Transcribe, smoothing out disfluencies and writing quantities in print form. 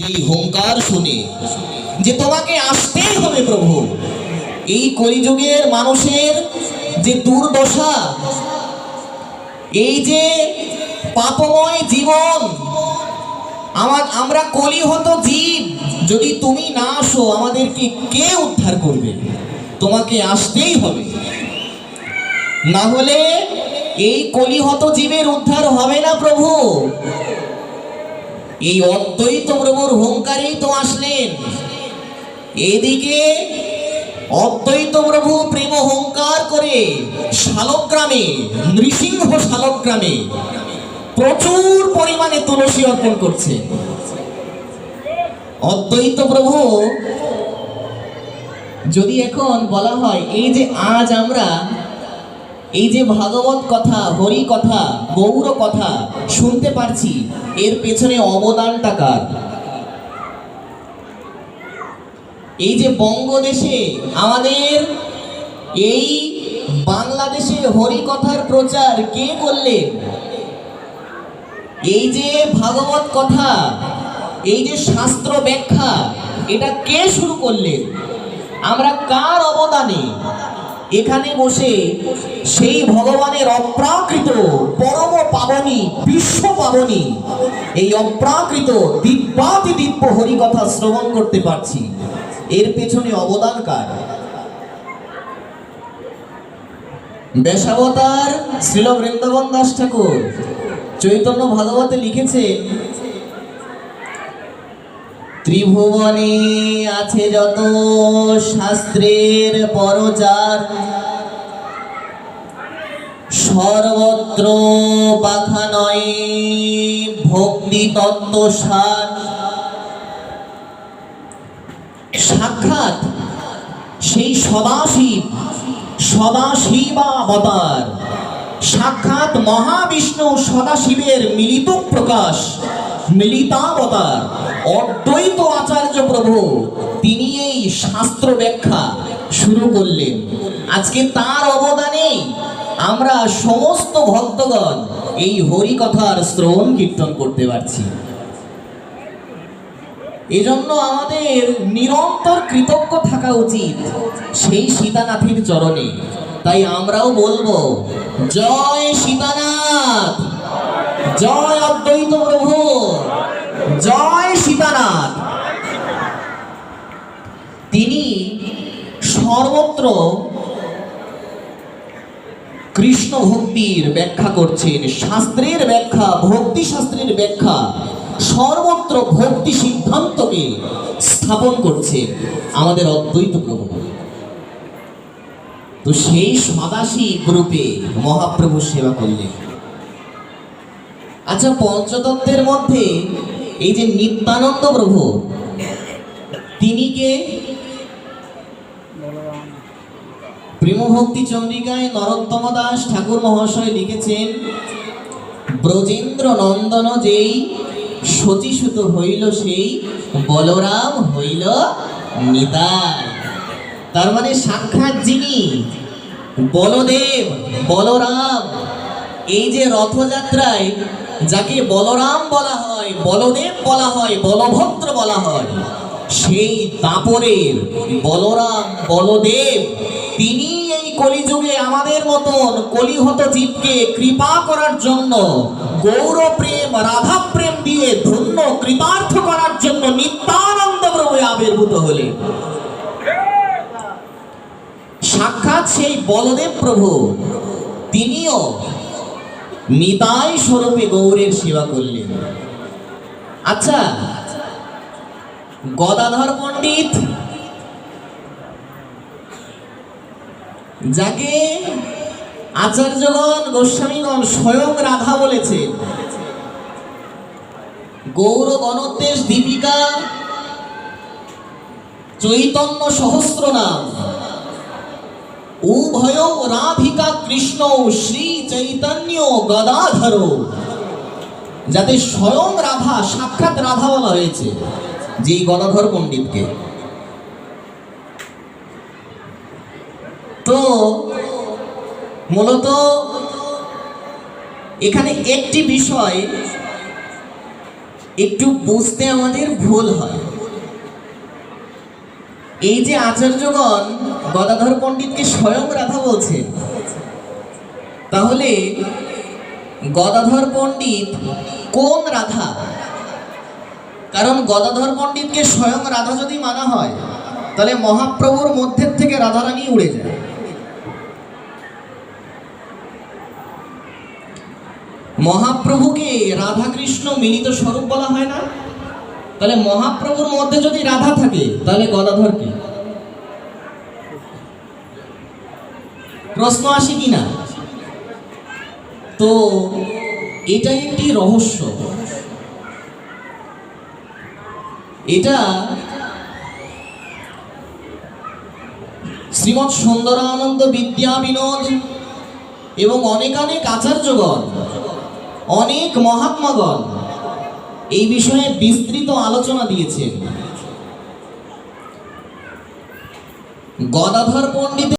এই হুঙ্কার শুনে যে তোমাকে আসতেই হবে প্রভু। এই কলিযুগের মানুষের যে দুর্দশা, এই যে পাপময় জীবন, আমরা কলিহত জীব, যদি তুমি না আসো আমাদেরকে কে উদ্ধার করবে? তোমাকে আসতেই হবে, না হলে এই কলিহত জীবের উদ্ধার হবে না প্রভু। এই অদ্বৈত প্রভুর হুঙ্কারেই তো আসলেন। এদিকে অদ্বৈত প্রভু প্রেম হুঙ্কার করে শালগ্রামে, নৃসিংহ শালগ্রামে প্রচুর পরিমাণে তুলসী অর্পণ করছে। অদ্বৈত প্রভু যদি এখন বলা হয়, এই যে আজ আমরা এই যে ভাগবত কথা, হরি কথা, গৌর কথা শুনতে পারছি, এর পেছনে অবদানটা কার? এই যে বঙ্গদেশে, আমাদের এই বাংলাদেশে হরি কথার প্রচার কে করলেন? এই যে ভাগবত কথা, এই যে শাস্ত্র ব্যাখ্যা, এটা কে শুরু করলেন? আমরা কার অবদানে এখানে বসে সেই ভগবানের অপ্রাকৃত পরম পাবনী, বিশ্ব পাবনী, এই অপ্রাকৃত দিব্যাতি দিব্য হরিকথা শ্রবণ করতে পারছি? এর পেছনে অবদান কার? ব্যাসাবতার শ্রীল বৃন্দাবন দাস ঠাকুর চৈতন্য ভাগবতে লিখেছে, ত্রিভুবনে আছে যত শাস্ত্রের পরচার, সর্বত্র বাখা নয় ভক্তি তত্ত্ব সার। সাক্ষাৎ সেই সদাশিব, সদাশিবাবতার, সাক্ষাৎ মহাবিষ্ণু সদাশিবের মিলিত প্রকাশ, মিলিতাবতার অদ্বৈত আচার্য প্রভু, তিনি এই শাস্ত্র ব্যাখ্যা শুরু করলেন। আজকে তার অবদানে আমরা সমস্ত ভক্তগণ এই হরি কথার শ্রবণ কীর্তন করতে পারছি। এজন্য আমাদের নিরন্তর কৃতজ্ঞ থাকা উচিত সেই সীতানাথের চরণে। তাই আমরাও বলবো, জয় সীতানাথ, জয় অদ্বৈত প্রভু, জয় সীতানাথ। তিনি সর্বত্র কৃষ্ণ ভক্তির ব্যাখ্যা করছেন, শাস্ত্রের ব্যাখ্যা, ভক্তি শাস্ত্রের ব্যাখ্যা, সর্বত্র ভক্তি সিদ্ধান্তকে স্থাপন করছে আমাদের অদ্বৈত প্রভু। তো সেই সদাশিব রূপে মহাপ্রভু সেবা করলেন। আচ্ছা, পঞ্চতত্ত্বের মধ্যে এই যে নিত্যানন্দ প্রভু, তিনি কে? প্রেমভক্তি চন্দ্রিকায় নরোত্তম দাস ঠাকুর মহাশয় লিখেছেন, ব্রজেন্দ্র নন্দন যেই শচীসুত হইল সেই বলরাম হইল নিতাই। তার মানে সাক্ষাৎ যিনি বলদেব, বলরাম, এই যে রথযাত্রায় যাকে বলরাম বলা হয়, বলদেব বলা হয়, বলভদ্র বলা হয়, সেই দাপরের বলরাম, বলদেব, তিনি এই কলিযুগে আমাদের মতন কলিহত জীবকে কৃপা করার জন্য, গৌর প্রেম, রাধা প্রেম দিয়ে ধন্য কৃতার্থ করার জন্য নিত্যানন্দ প্রভু আবির্ভূত হলেন। সাক্ষাৎ সেই বলদেব প্রভু, তিনিও নিতাই স্বরূপে গৌরের সেবা করলেন। আচ্ছা, গদাধর পণ্ডিত, যাকে আচার্যগণ, গোস্বামীগণ স্বয়ং রাধা বলেছে, গৌর গণোদ্দেশ দীপিকা, চৈতন্য সহস্র নাম, উভয় রাধিকা কৃষ্ণ শ্রী চৈতন্য গদাধর, যাতে স্বয়ং রাধা, সাক্ষাৎ রাধা বলা হয়েছে যে গদাধর পণ্ডিতকে। তো মূলত এখানে একটি বিষয়, একটু বুঝতে আমাদের ভুল হয়। এই যে আচার্যগণ গদাধর পণ্ডিতকে স্বয়ং রাধা বলছেন, তাহলে গদাধর পণ্ডিত কোন রাধা? কারণ গদাধর পণ্ডিতকে স্বয়ং রাধা যদি মানা হয়, তাহলে মহাপ্রভুর মধ্যের থেকে রাধারানী উড়ে যায়। মহাপ্রভুকে রাধা কৃষ্ণ মিলিত স্বরূপ বলা হয় না? তাহলে মহাপ্রভুর মধ্যে যদি রাধা থাকে, তাহলে গদাধর কি? প্রশ্ন আসে কিনা? তো এটাই একটি রহস্য। এটা শ্রীমৎ সুন্দরানন্দ বিদ্যা বিনোদ এবং অনেক আচার্যগণ, অনেক মহাত্মাগণ এই বিষয়ে বিস্তৃত আলোচনা দিয়েছেন। গদাধর পণ্ডিত